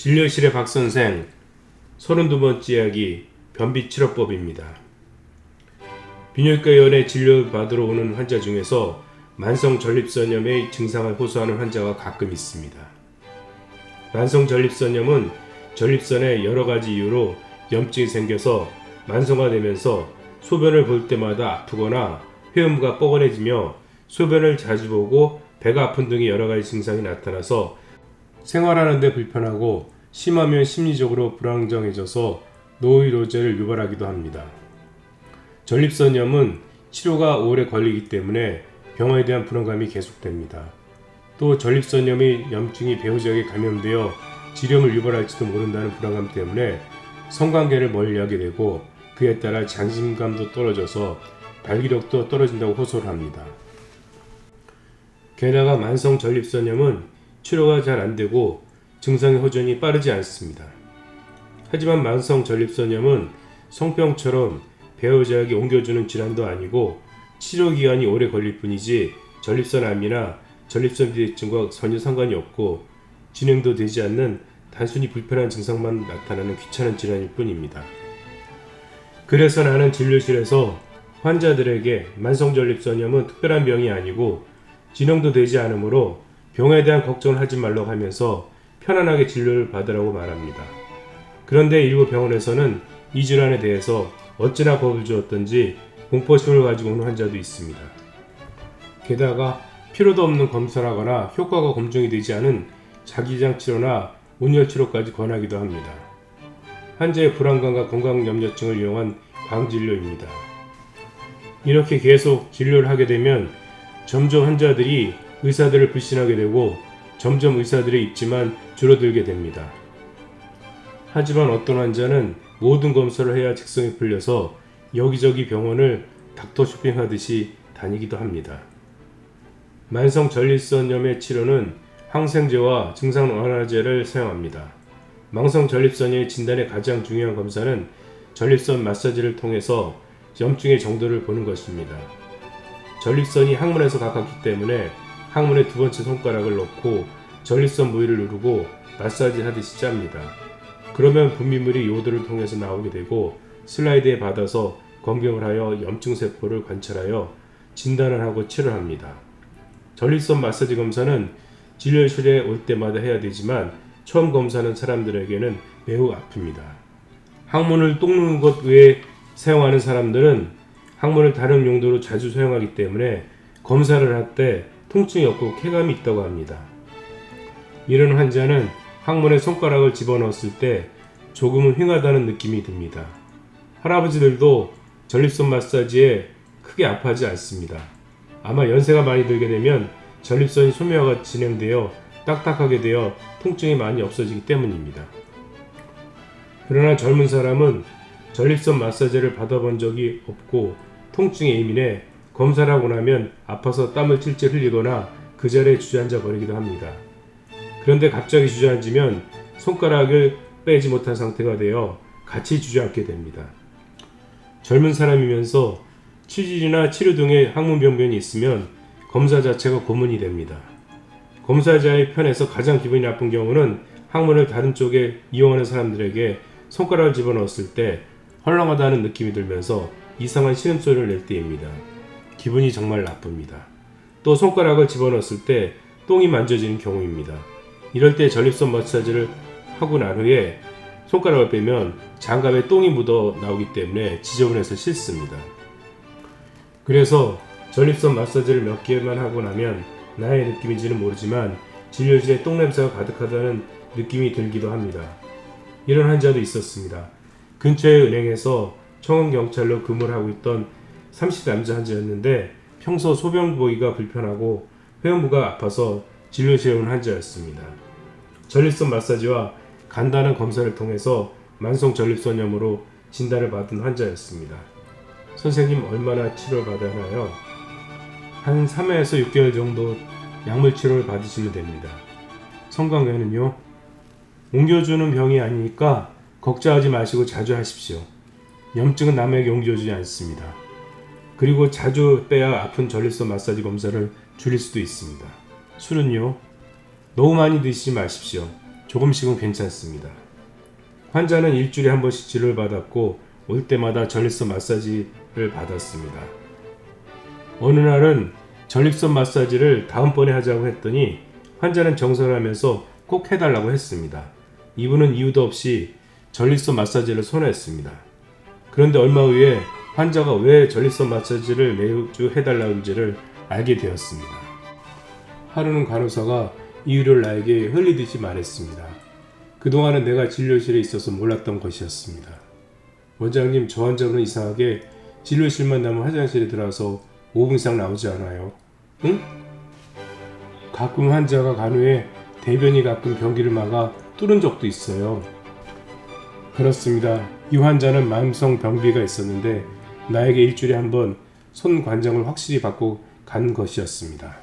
진료실의 박선생 32번째 이야기 변비치료법입니다. 비뇨기과의원에 진료받으러 오는 환자 중에서 만성전립선염의 증상을 호소하는 환자가 가끔 있습니다. 만성전립선염은 전립선에 여러가지 이유로 염증이 생겨서 만성화되면서 소변을 볼 때마다 아프거나 회음부가 뻐근해지며 소변을 자주 보고 배가 아픈 등의 여러가지 증상이 나타나서 생활하는 데 불편하고 심하면 심리적으로 불안정해져서 노이로제를 유발하기도 합니다. 전립선염은 치료가 오래 걸리기 때문에 병원에 대한 불안감이 계속됩니다. 또 전립선염의 염증이 배우자에게 감염되어 질염을 유발할지도 모른다는 불안감 때문에 성관계를 멀리하게 되고 그에 따라 자신감도 떨어져서 발기력도 떨어진다고 호소를 합니다. 게다가 만성 전립선염은 치료가 잘 안되고 증상의 호전이 빠르지 않습니다. 하지만 만성 전립선염은 성병처럼 배우자에게 옮겨주는 질환도 아니고 치료기간이 오래 걸릴 뿐이지 전립선암이나 전립선 비대증과 전혀 상관이 없고 진행도 되지 않는 단순히 불편한 증상만 나타나는 귀찮은 질환일 뿐입니다. 그래서 나는 진료실에서 환자들에게 만성전립선염은 특별한 병이 아니고 진행도 되지 않으므로 병에 대한 걱정을 하지 말라고 하면서 편안하게 진료를 받으라고 말합니다. 그런데 일부 병원에서는 이 질환에 대해서 어찌나 겁을 주었던지 공포심을 가지고 오는 환자도 있습니다. 게다가 필요도 없는 검사를 하거나 효과가 검증이 되지 않은 자기장 치료나 온열 치료까지 권하기도 합니다. 환자의 불안감과 건강 염려증을 이용한 광진료입니다. 이렇게 계속 진료를 하게 되면 점점 환자들이 의사들을 불신하게 되고 점점 의사들의 입지만 줄어들게 됩니다. 하지만 어떤 환자는 모든 검사를 해야 직성이 풀려서 여기저기 병원을 닥터 쇼핑하듯이 다니기도 합니다. 만성 전립선염의 치료는 항생제와 증상 완화제를 사용합니다. 만성 전립선염의 진단의 가장 중요한 검사는 전립선 마사지를 통해서 염증의 정도를 보는 것입니다. 전립선이 항문에서 가깝기 때문에 항문에 두 번째 손가락을 넣고 전립선 부위를 누르고 마사지 하듯이 짭니다. 그러면 분비물이 요도를 통해서 나오게 되고 슬라이드에 받아서 검경을 하여 염증 세포를 관찰하여 진단을 하고 치료를 합니다. 전립선 마사지 검사는 진료실에 올 때마다 해야 되지만 처음 검사하는 사람들에게는 매우 아픕니다. 항문을 똥 누는 것 외에 사용하는 사람들은 항문을 다른 용도로 자주 사용하기 때문에 검사를 할 때 통증이 없고 쾌감이 있다고 합니다. 이런 환자는 항문에 손가락을 집어넣었을 때 조금은 휑하다는 느낌이 듭니다. 할아버지들도 전립선 마사지에 크게 아파하지 않습니다. 아마 연세가 많이 들게 되면 전립선이 소묘화가 진행되어 딱딱하게 되어 통증이 많이 없어지기 때문입니다. 그러나 젊은 사람은 전립선 마사지를 받아본 적이 없고 통증에 예민해 검사를 하고 나면 아파서 땀을 찔찔 흘리거나 그 자리에 주저앉아 버리기도 합니다. 그런데 갑자기 주저앉으면 손가락을 빼지 못한 상태가 되어 같이 주저앉게 됩니다. 젊은 사람이면서 치질이나 치료 등의 항문병변이 있으면 검사 자체가 고문이 됩니다. 검사자의 편에서 가장 기분이 나쁜 경우는 항문을 다른 쪽에 이용하는 사람들에게 손가락을 집어넣었을 때 헐렁하다는 느낌이 들면서 이상한 신음소리를 낼 때입니다. 기분이 정말 나쁩니다. 또 손가락을 집어넣었을 때 똥이 만져지는 경우입니다. 이럴 때 전립선 마사지를 하고 난 후에 손가락을 빼면 장갑에 똥이 묻어 나오기 때문에 지저분해서 싫습니다. 그래서 전립선 마사지를 몇 개만 하고 나면 나의 느낌인지는 모르지만 진료실에 똥냄새가 가득하다는 느낌이 들기도 합니다. 이런 환자도 있었습니다. 근처의 은행에서 청원경찰로 근무를 하고 있던 30대 남자 환자였는데 평소 소변 보기가 불편하고 회음부가 아파서 진료실에 온 환자였습니다. 전립선 마사지와 간단한 검사를 통해서 만성 전립선염으로 진단을 받은 환자였습니다. 선생님 얼마나 치료를 받아야 하나요? 한 3회에서 6개월 정도 약물 치료를 받으시면 됩니다. 성관계는요? 옮겨주는 병이 아니니까 걱정하지 마시고 자주 하십시오. 염증은 남에게 옮겨주지 않습니다. 그리고 자주 빼야 아픈 전립선 마사지 검사를 줄일 수도 있습니다. 술은요? 너무 많이 드시지 마십시오. 조금씩은 괜찮습니다. 환자는 일주일에 한 번씩 치료를 받았고 올 때마다 전립선 마사지를 받았습니다. 어느 날은 전립선 마사지를 다음번에 하자고 했더니 환자는 정색하면서 꼭 해달라고 했습니다. 이분은 이유도 없이 전립선 마사지를 선호했습니다. 그런데 얼마 후에 환자가 왜 전립선 마사지를 매주 해달라는지를 알게 되었습니다. 하루는 간호사가 이유를 나에게 흘리듯이 말했습니다. 그동안은 내가 진료실에 있어서 몰랐던 것이었습니다. 원장님, 저 환자는 이상하게 진료실만 나면 화장실에 들어와서 5분 이상 나오지 않아요. 응? 가끔 환자가 간 후에 대변이 가끔 변기를 막아 뚫은 적도 있어요. 그렇습니다. 이 환자는 만성 변비가 있었는데 나에게 일주일에 한 번 손 관정을 확실히 받고 간 것이었습니다.